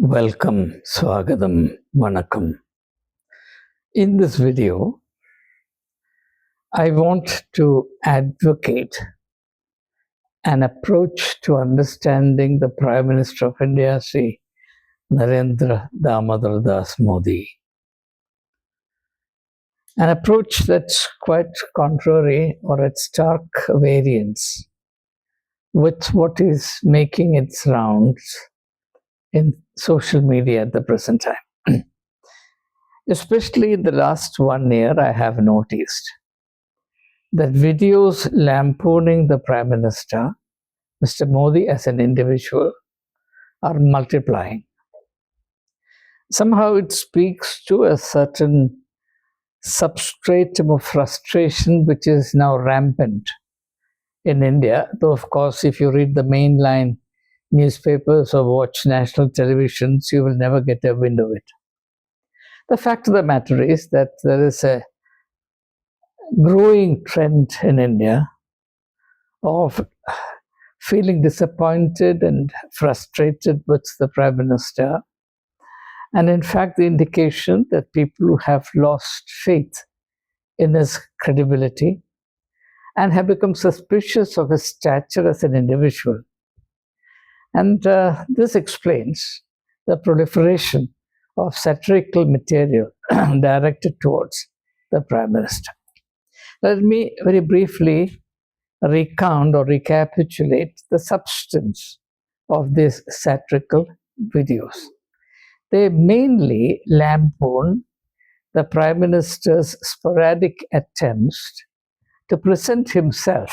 Welcome, Swagatham, Vanakkam. In this video, I want to advocate an approach to understanding the Prime Minister of India, Sri Narendra Damodar Das Modi. An approach that's quite contrary or at stark variance with what is making its rounds in social media at the present time. Especially in the last 1 year, I have noticed that videos lampooning the Prime Minister, Mr. Modi as an individual, are multiplying. Somehow it speaks to a certain substratum of frustration which is now rampant in India. Though, of course, if you read the mainline newspapers or watch national televisions, you will never get a wind of it. The fact of the matter is that there is a growing trend in India of feeling disappointed and frustrated with the Prime Minister. And in fact, the indication that people have lost faith in his credibility and have become suspicious of his stature as an individual. And this explains the proliferation of satirical material directed towards the Prime Minister. Let me very briefly recount or recapitulate the substance of these satirical videos. They mainly lampoon the Prime Minister's sporadic attempts to present himself,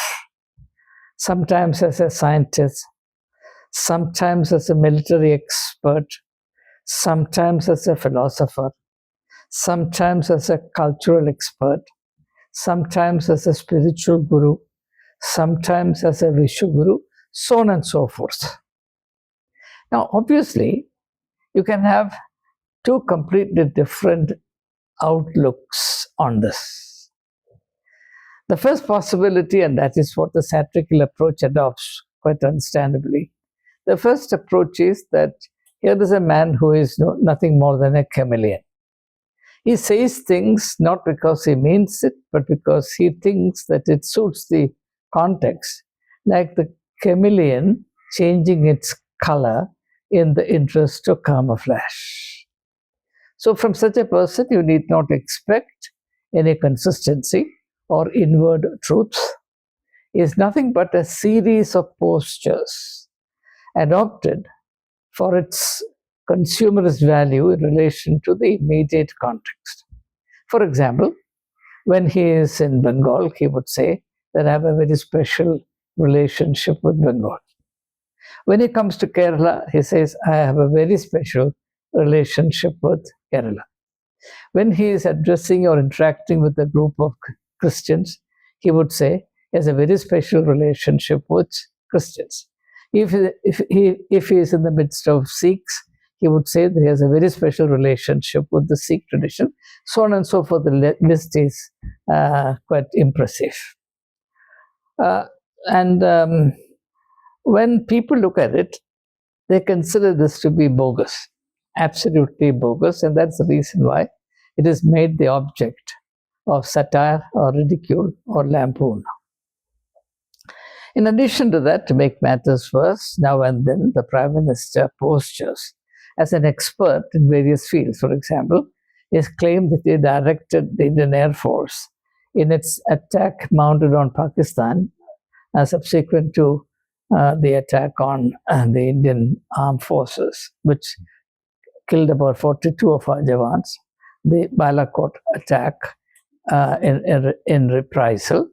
sometimes as a scientist, sometimes as a military expert, sometimes as a philosopher, sometimes as a cultural expert, sometimes as a spiritual guru, sometimes as a Vishu guru, so on and so forth. Now, obviously, you can have two completely different outlooks on this. The first possibility, and that is what the satirical approach adopts quite understandably, the first approach is that here is a man who is nothing more than a chameleon. He says things not because he means it, but because he thinks that it suits the context, like the chameleon changing its color in the interest of camouflage. So from such a person, you need not expect any consistency or inward truth. It is nothing but a series of postures adopted for its consumerist value in relation to the immediate context. For example, when he is in Bengal, he would say that I have a very special relationship with Bengal. When he comes to Kerala, he says, I have a very special relationship with Kerala. When he is addressing or interacting with a group of Christians, he would say he has a very special relationship with Christians. If he is in the midst of Sikhs, he would say that he has a very special relationship with the Sikh tradition, so on and so forth. The list is quite impressive. When people look at it, they consider this to be bogus, absolutely bogus, and that's the reason why it is made the object of satire or ridicule or lampoon. In addition to that, to make matters worse, now and then the Prime Minister postures as an expert in various fields. For example, he has claimed that he directed the Indian Air Force in its attack mounted on Pakistan, subsequent to the attack on the Indian Armed Forces, which killed about 42 of our Jawans. The Balakot attack in reprisal.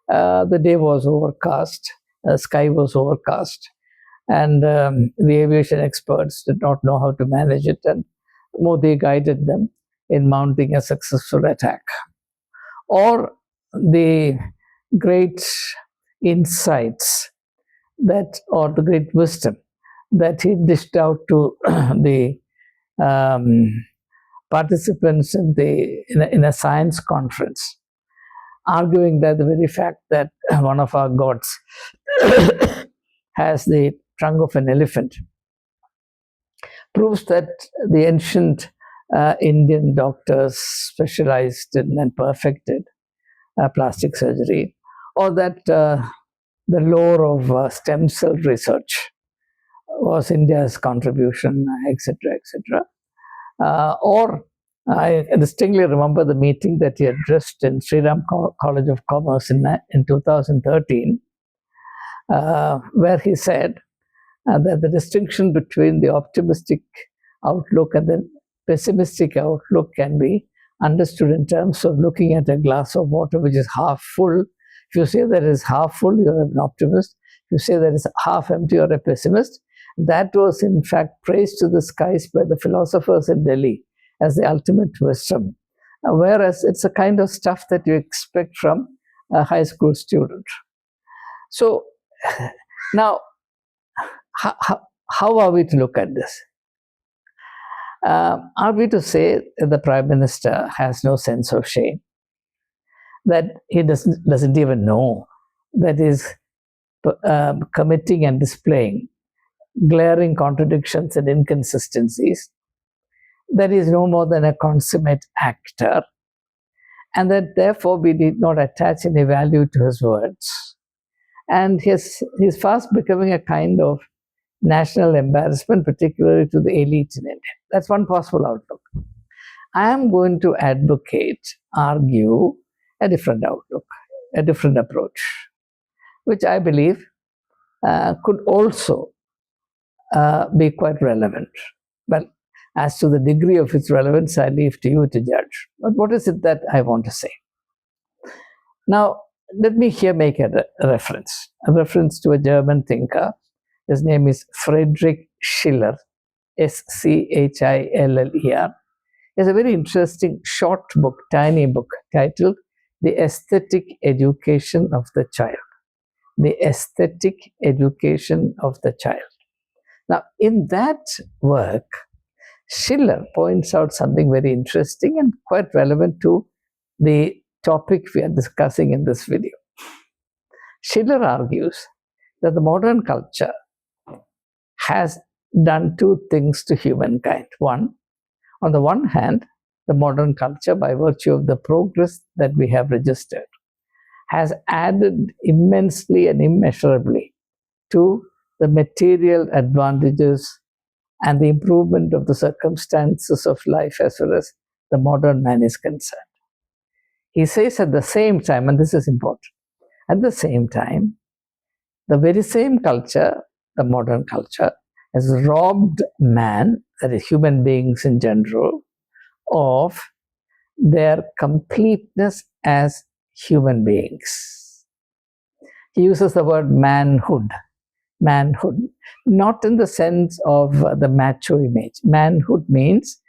The day was overcast, the sky was overcast, and the aviation experts did not know how to manage it, and Modi guided them in mounting a successful attack. Or the great insights that, or the great wisdom that he dished out to the participants in a science conference, arguing that the very fact that one of our gods has the trunk of an elephant proves that the ancient Indian doctors specialized in and perfected plastic surgery, or that the lore of stem cell research was India's contribution, etc., etc. Or I distinctly remember the meeting that he addressed in Sriram College of Commerce in 2013, where he said that the distinction between the optimistic outlook and the pessimistic outlook can be understood in terms of looking at a glass of water which is half full. If you say that it is half full, you're an optimist. If you say that it's half empty, you're a pessimist. That was in fact praised to the skies by the philosophers in Delhi as the ultimate wisdom, whereas it's a kind of stuff that you expect from a high school student. So now, how are we to look at this? Are we to say that the Prime Minister has no sense of shame? That he doesn't even know that he's committing and displaying glaring contradictions and inconsistencies, that is no more than a consummate actor, and that therefore we need not attach any value to his words. And he's fast becoming a kind of national embarrassment, particularly to the elite in India. That's one possible outlook. I am going to argue a different outlook, a different approach, which I believe could also be quite relevant. But as to the degree of its relevance, I leave to you to judge. But what is it that I want to say? Now, let me here make a reference to a German thinker. His name is Friedrich Schiller, Schiller. It's a very interesting short book, tiny book, titled The Aesthetic Education of the Child. The Aesthetic Education of the Child. Now, in that work, Schiller points out something very interesting and quite relevant to the topic we are discussing in this video. Schiller argues that the modern culture has done two things to humankind. One, on the one hand, the modern culture, by virtue of the progress that we have registered, has added immensely and immeasurably to the material advantages and the improvement of the circumstances of life as far as the modern man is concerned. He says at the same time, and this is important, at the same time, the very same culture, the modern culture, has robbed man, that is human beings in general, of their completeness as human beings. He uses the word manhood, not in the sense of the macho image. Manhood means,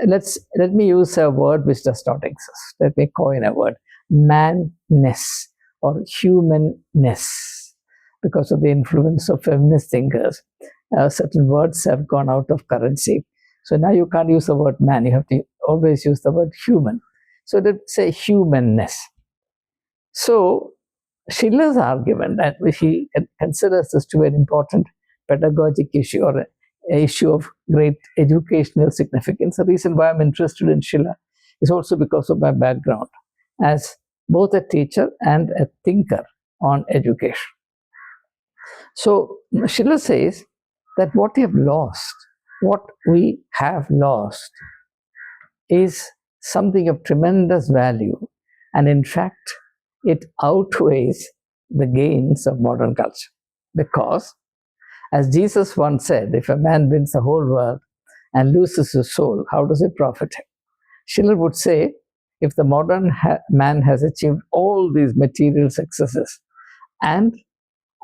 let me use a word which does not exist. Let me coin a word, manness or humanness. Because of the influence of feminist thinkers, certain words have gone out of currency. So now you can't use the word man, you have to always use the word human. So let's say humanness. So Schiller's argument, that he considers this to be an important pedagogic issue or an issue of great educational significance. The reason why I'm interested in Schiller is also because of my background as both a teacher and a thinker on education. So Schiller says that what we have lost is something of tremendous value, and in fact, it outweighs the gains of modern culture. Because, as Jesus once said, if a man wins the whole world and loses his soul, how does it profit him? Schiller would say, if the modern man has achieved all these material successes, and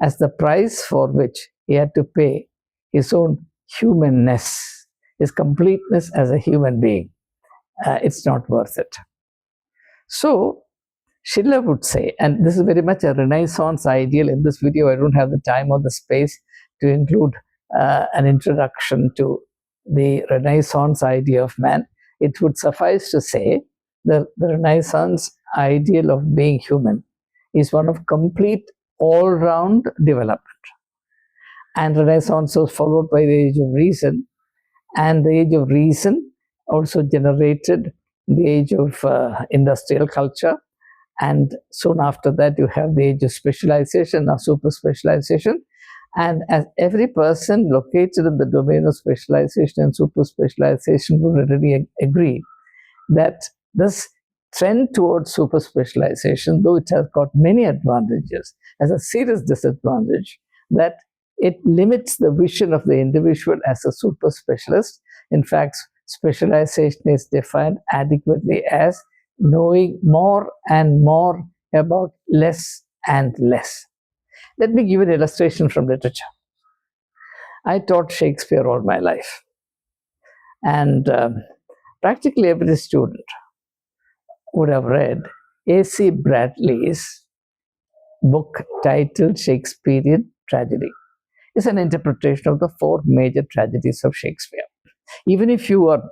as the price for which he had to pay his own humanness, his completeness as a human being, it's not worth it. So, Schiller would say, and this is very much a Renaissance ideal. In this video, I don't have the time or the space to include an introduction to the Renaissance idea of man. It would suffice to say the Renaissance ideal of being human is one of complete all-round development. And Renaissance was followed by the Age of Reason, And the age of reason also generated the age of industrial culture. And soon after that, you have the age of specialization or super specialization. And as every person located in the domain of specialization and super specialization will readily agree that this trend towards super specialization, though it has got many advantages, has a serious disadvantage that it limits the vision of the individual as a super specialist. In fact, specialization is defined adequately as knowing more and more about less and less. Let me give an illustration from literature. I taught Shakespeare all my life, and practically every student would have read A.C. Bradley's book titled Shakespearean Tragedy. It's an interpretation of the four major tragedies of Shakespeare. Even if you are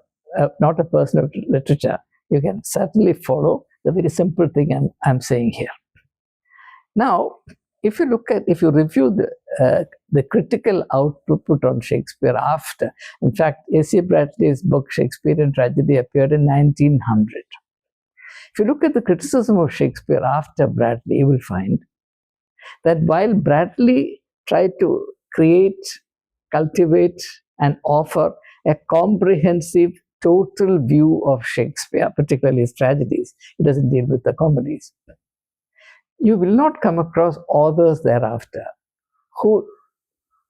not a person of literature, you can certainly follow the very simple thing I'm saying here. Now, if you review the critical output on Shakespeare after, in fact, A.C. Bradley's book Shakespearean Tragedy appeared in 1900. If you look at the criticism of Shakespeare after Bradley, you will find that while Bradley tried to create, cultivate, and offer a comprehensive, total view of Shakespeare, particularly his tragedies, he doesn't deal with the comedies. You will not come across authors thereafter who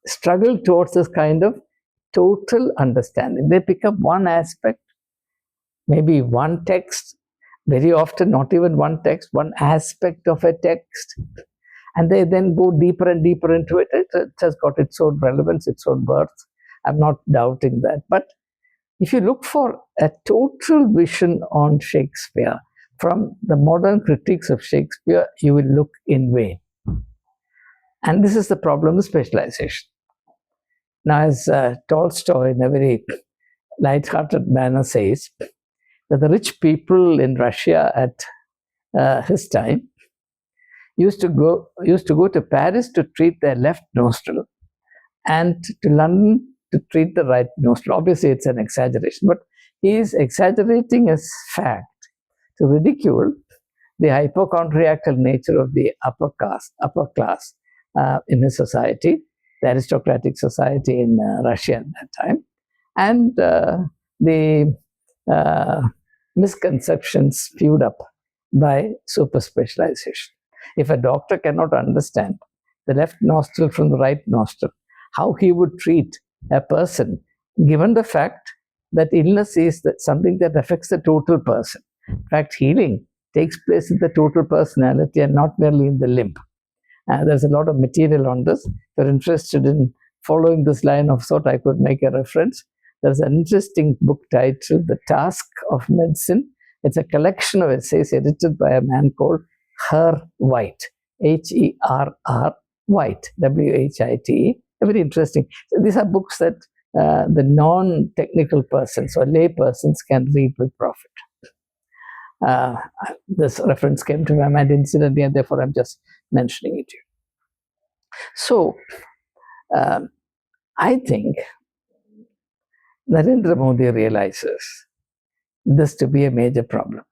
struggle towards this kind of total understanding. They pick up one aspect, maybe one text, very often not even one text, one aspect of a text, and they then go deeper and deeper into it. It has got its own relevance, its own worth. I'm not doubting that. But if you look for a total vision on Shakespeare from the modern critiques of Shakespeare, you will look in vain. And this is the problem of specialization. Now, as Tolstoy, in a very light-hearted manner, says, that the rich people in Russia at his time used to go to Paris to treat their left nostril and to London to treat the right nostril. Obviously, it's an exaggeration, but he is exaggerating as fact to ridicule the hypochondriacal nature of the upper class in his society, the aristocratic society in Russia at that time, and the misconceptions spewed up by super specialization. If a doctor cannot understand the left nostril from the right nostril, how he would treat a person, given the fact that illness is something that affects the total person. In fact, healing takes place in the total personality and not merely in the limb. There's a lot of material on this. If you're interested in following this line of thought, I could make a reference. There's an interesting book titled The Task of Medicine. It's a collection of essays edited by a man called Herr White, Herr White, White, very interesting. So these are books that the non-technical persons or lay persons can read with profit. This reference came to my mind incidentally, and therefore I'm just mentioning it to you. So, I think Narendra Modi realizes this to be a major problem.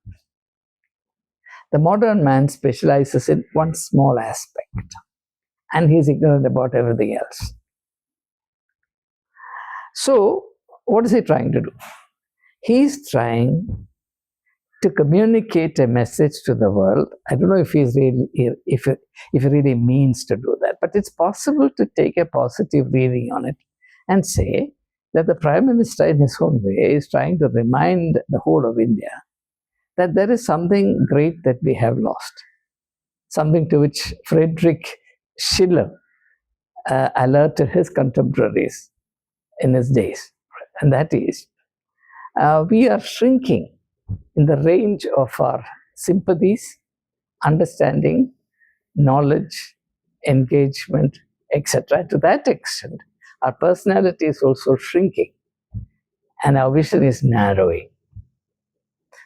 The modern man specializes in one small aspect, and he's ignorant about everything else. So, what is he trying to do? He's trying to communicate a message to the world. I don't know if he's really, if he really means to do that, but it's possible to take a positive reading on it and say that the Prime Minister, in his own way, is trying to remind the whole of India that there is something great that we have lost, something to which Friedrich Schiller alerted his contemporaries in his days, and that is we are shrinking in the range of our sympathies, understanding, knowledge, engagement, etc. To that extent, our personality is also shrinking and our vision is narrowing.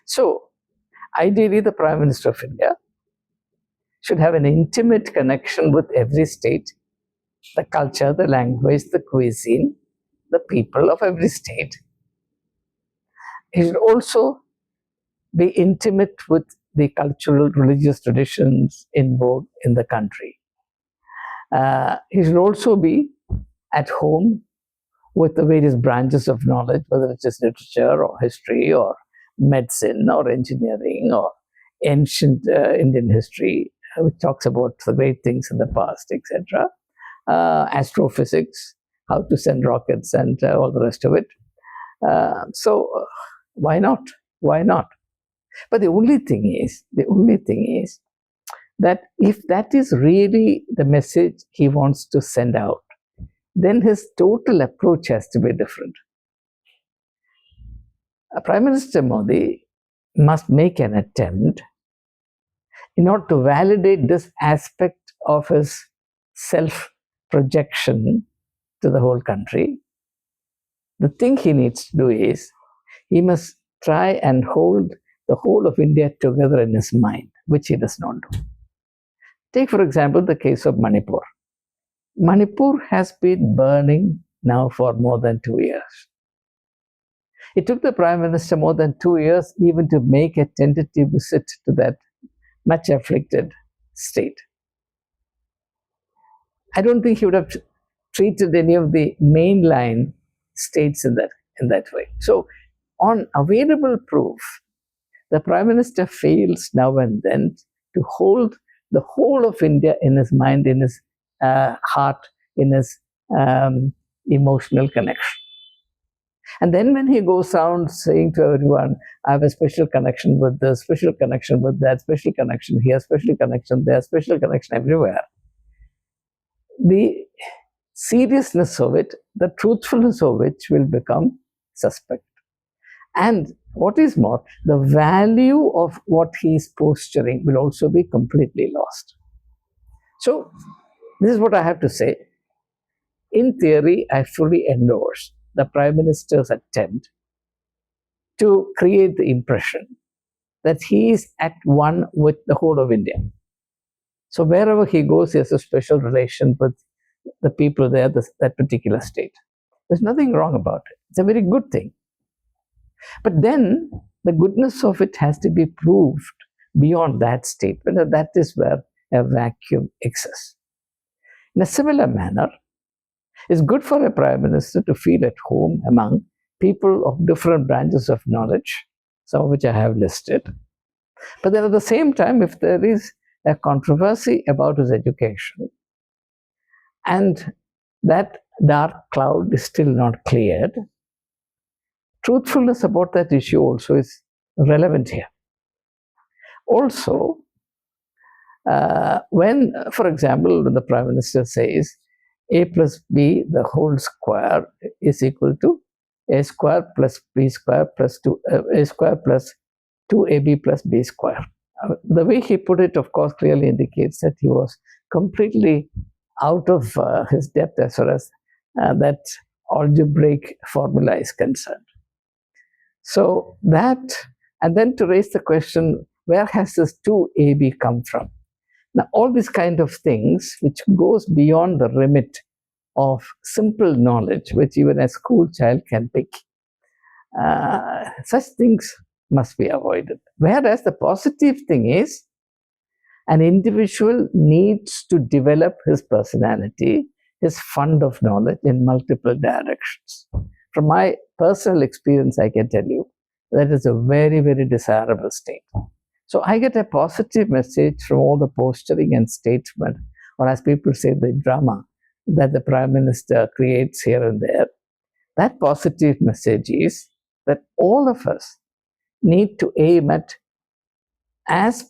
So, ideally, the Prime Minister of India should have an intimate connection with every state, the culture, the language, the cuisine, the people of every state. He should also be intimate with the cultural, religious traditions in vogue in the country. He should also be at home with the various branches of knowledge, whether it is literature or history or medicine or engineering or ancient Indian history, which talks about the great things in the past, etc. Astrophysics, how to send rockets, and all the rest of it. So why not? Why not? But the only thing is that if that is really the message he wants to send out, then his total approach has to be different. Prime Minister Modi must make an attempt in order to validate this aspect of his self-projection to the whole country. The thing he needs to do is he must try and hold the whole of India together in his mind, which he does not do. Take, for example, the case of Manipur. Manipur has been burning now for more than 2 years. It took the Prime Minister more than 2 years even to make a tentative visit to that much afflicted state. I don't think he would have treated any of the mainline states in that way. So, on available proof, the Prime Minister fails now and then to hold the whole of India in his mind, in his heart, in his emotional connection. And then when he goes around saying to everyone, I have a special connection with this, special connection with that, special connection here, special connection there, special connection everywhere, the seriousness of it, the truthfulness of which will become suspect. And what is more, the value of what he is posturing will also be completely lost. So, this is what I have to say. In theory, I fully endorse the Prime Minister's attempt to create the impression that he is at one with the whole of India. So wherever he goes, he has a special relation with the people there, that particular state. There's nothing wrong about it. It's a very good thing. But then the goodness of it has to be proved beyond that statement, and that is where a vacuum exists. In a similar manner, it's good for a Prime Minister to feel at home among people of different branches of knowledge, some of which I have listed. But then at the same time, if there is a controversy about his education, and that dark cloud is still not cleared, truthfulness about that issue also is relevant here. Also, when, for example, when the Prime Minister says a plus b the whole square is equal to a square plus b square plus 2, a square plus 2ab plus b square. The way he put it, of course, clearly indicates that he was completely out of his depth as far as that algebraic formula is concerned. So that, and then to raise the question, where has this 2ab come from? Now, all these kind of things, which goes beyond the remit of simple knowledge, which even a school child can pick, such things must be avoided. Whereas the positive thing is, an individual needs to develop his personality, his fund of knowledge in multiple directions. From my personal experience, I can tell you that is a very, very desirable state. So I get a positive message from all the posturing and statement, or as people say, the drama that the Prime Minister creates here and there. That positive message is that all of us need to aim at as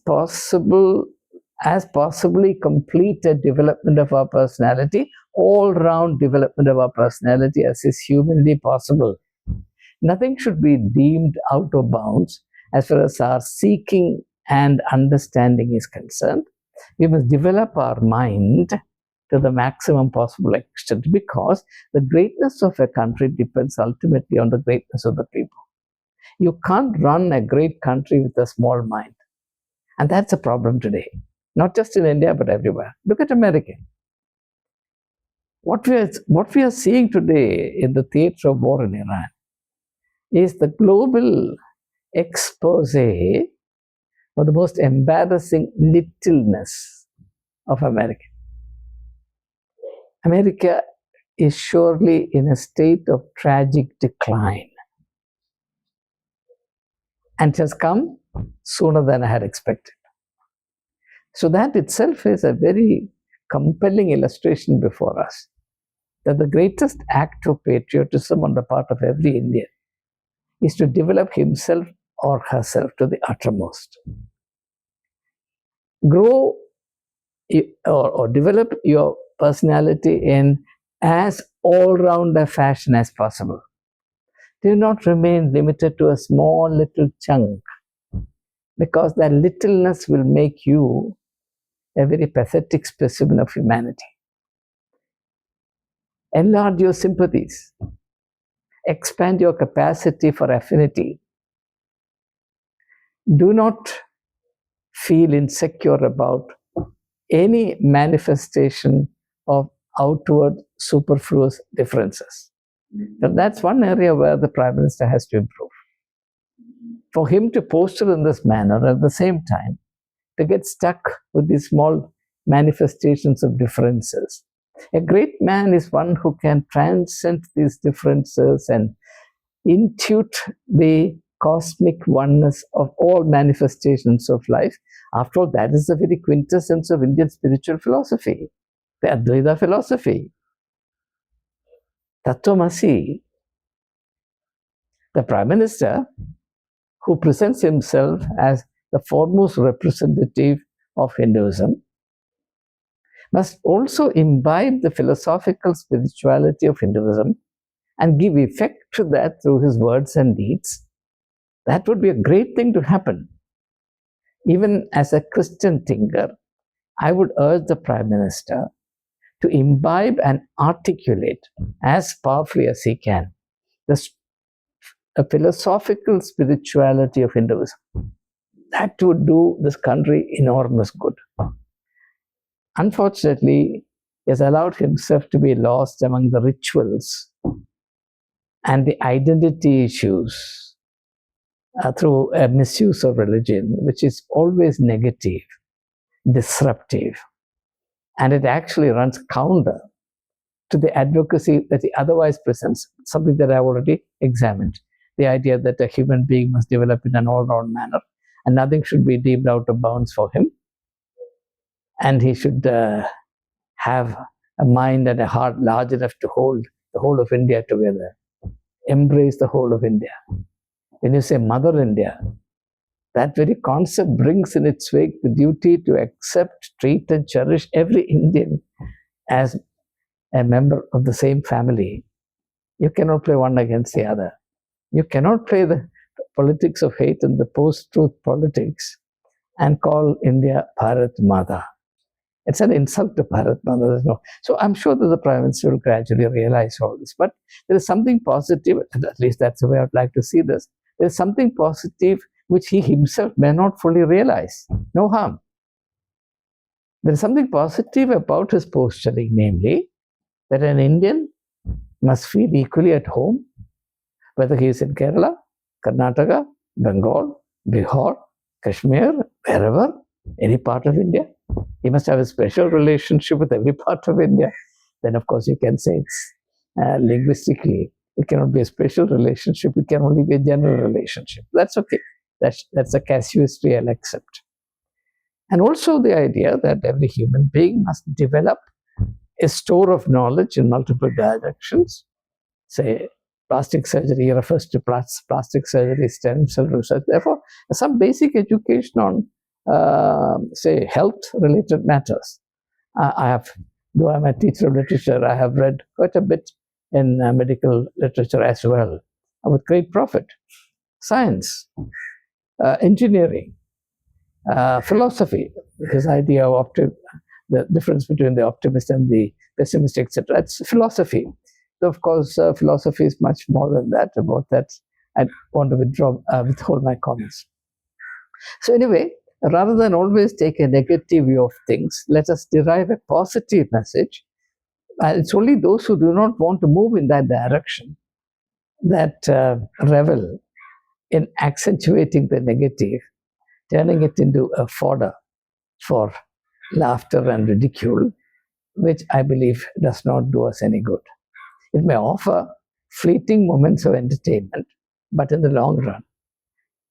possibly complete a development of our personality, all-round development of our personality as is humanly possible. Nothing should be deemed out of bounds as far as our seeking and understanding is concerned. We must develop our mind to the maximum possible extent, because the greatness of a country depends ultimately on the greatness of the people. You can't run a great country with a small mind. And that's a problem today, not just in India, but everywhere. Look at America. what we are seeing today in the theater of war in Iran is the global expose of the most embarrassing littleness of America. America is surely in a state of tragic decline, and it has come sooner than I had expected. So that itself is a very compelling illustration before us that the greatest act of patriotism on the part of every Indian is to develop himself or herself to the uttermost. Grow or develop your personality in as all-round a fashion as possible. Do not remain limited to a small little chunk, because that littleness will make you a very pathetic specimen of humanity. Enlarge your sympathies. Expand your capacity for affinity. Do not feel insecure about any manifestation of outward superfluous differences. But that's one area where the Prime Minister has to improve. For him to posture in this manner, at the same time, to get stuck with these small manifestations of differences. A great man is one who can transcend these differences and intuit the cosmic oneness of all manifestations of life. After all, that is the very quintessence of Indian spiritual philosophy, the Advaita philosophy. Tattvamasi, the Prime Minister, who presents himself as the foremost representative of Hinduism, must also imbibe the philosophical spirituality of Hinduism and give effect to that through his words and deeds. That would be a great thing to happen. Even as a Christian thinker, I would urge the Prime Minister to imbibe and articulate as powerfully as he can a philosophical spirituality of Hinduism. That would do this country enormous good. Unfortunately, he has allowed himself to be lost among the rituals and the identity issues through a misuse of religion, which is always negative, disruptive, and it actually runs counter to the advocacy that he otherwise presents, something that I've already examined. The idea that a human being must develop in an all-round manner, and nothing should be deemed out of bounds for him. And he should have a mind and a heart large enough to hold the whole of India together. Embrace the whole of India. When you say Mother India, that very concept brings in its wake the duty to accept, treat, and cherish every Indian as a member of the same family. You cannot play one against the other. You cannot play the politics of hate and the post-truth politics and call India Bharat Mata. It's an insult to Bharat Mata. No. So I'm sure that the Prime Minister will gradually realize all this. But there is something positive, at least that's the way I'd like to see this. There is something positive which he himself may not fully realize. No harm. There is something positive about his posturing, namely that an Indian must feel equally at home, whether he is in Kerala, Karnataka, Bengal, Bihar, Kashmir, wherever, any part of India. He must have a special relationship with every part of India. Then, of course, you can say it's linguistically, it cannot be a special relationship. It can only be a general relationship. That's okay. That's a casuistry I'll accept. And also the idea that every human being must develop a store of knowledge in multiple directions. Say, plastic surgery refers to plastic surgery, stem cell research. Therefore, some basic education on, say, health-related matters. Though I'm a teacher of literature, I have read quite a bit in medical literature as well, with great profit. Science, engineering, philosophy, his idea of the difference between the optimist and the pessimist, etc. It's philosophy. So of course, philosophy is much more than that. About that, I want to withhold my comments. So anyway, rather than always take a negative view of things, let us derive a positive message It's only those who do not want to move in that direction that revel in accentuating the negative, turning it into a fodder for laughter and ridicule, which I believe does not do us any good. It may offer fleeting moments of entertainment, but in the long run,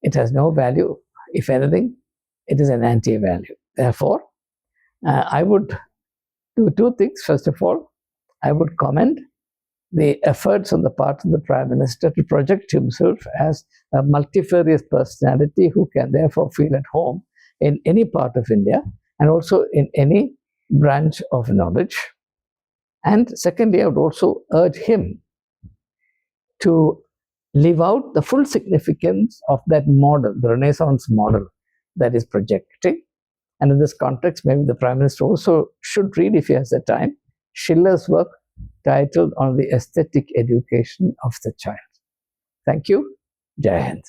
it has no value. If anything, it is an anti-value. Therefore, I would do two things. First of all, I would commend the efforts on the part of the Prime Minister to project himself as a multifarious personality who can therefore feel at home in any part of India and also in any branch of knowledge. And secondly, I would also urge him to live out the full significance of that model, the Renaissance model that is projecting. And in this context, maybe the Prime Minister also should read, if he has the time, Schiller's work titled On the Aesthetic Education of the Child. Thank you. Jai Hind.